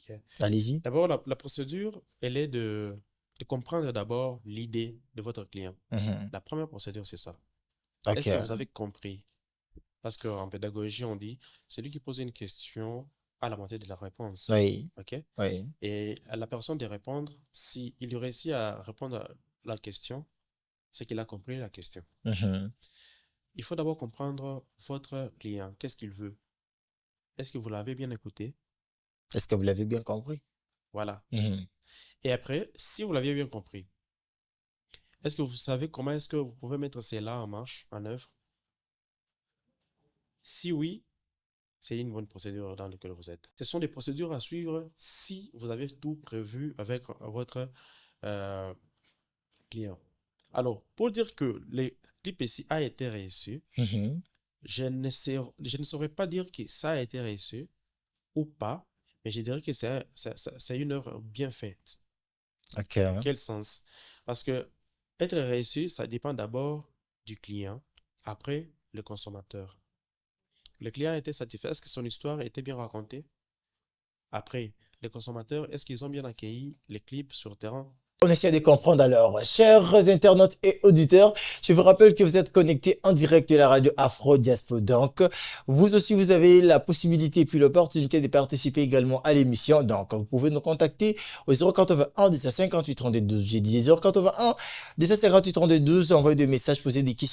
Ok. Allez-y. D'abord, la procédure, elle est de comprendre d'abord l'idée de votre client. Mhm. La première procédure, c'est ça. Ok. Est-ce que vous avez compris? Parce qu'en pédagogie, on dit, celui qui pose une question a la moitié de la réponse. Oui. OK? Oui. Et à la personne de répondre, si il réussit à répondre à la question, c'est qu'il a compris la question. Mhm. Il faut d'abord comprendre votre client. Qu'est-ce qu'il veut? Est-ce que vous l'avez bien écouté? Est-ce que vous l'avez bien compris? Voilà. Mhm. Et après, si vous l'aviez bien compris, est-ce que vous savez comment est-ce que vous pouvez mettre cela en marche, en œuvre? Si oui, c'est une bonne procédure dans laquelle vous êtes. Ce sont des procédures à suivre si vous avez tout prévu avec votre euh, client. Alors, pour dire que le clip ici a été reçu, Mhm. je ne saurais pas dire que ça a été reçu ou pas, mais je dirais que c'est une œuvre bien faite. Ok. En quel sens? Parce que être reçu, ça dépend d'abord du client, après le consommateur. Le client était satisfait. Est-ce que son histoire était bien racontée? Après, les consommateurs, est-ce qu'ils ont bien accueilli les clips sur terrain? On essaie de comprendre alors, chers internautes et auditeurs, je vous rappelle que vous êtes connectés en direct de la radio Afro Diaspo. Donc, vous aussi, vous avez la possibilité et puis l'opportunité de participer également à l'émission. Donc, vous pouvez nous contacter au 081 258 32 12. J'ai dit 081 258 32 12. Envoyez des messages, poser des questions.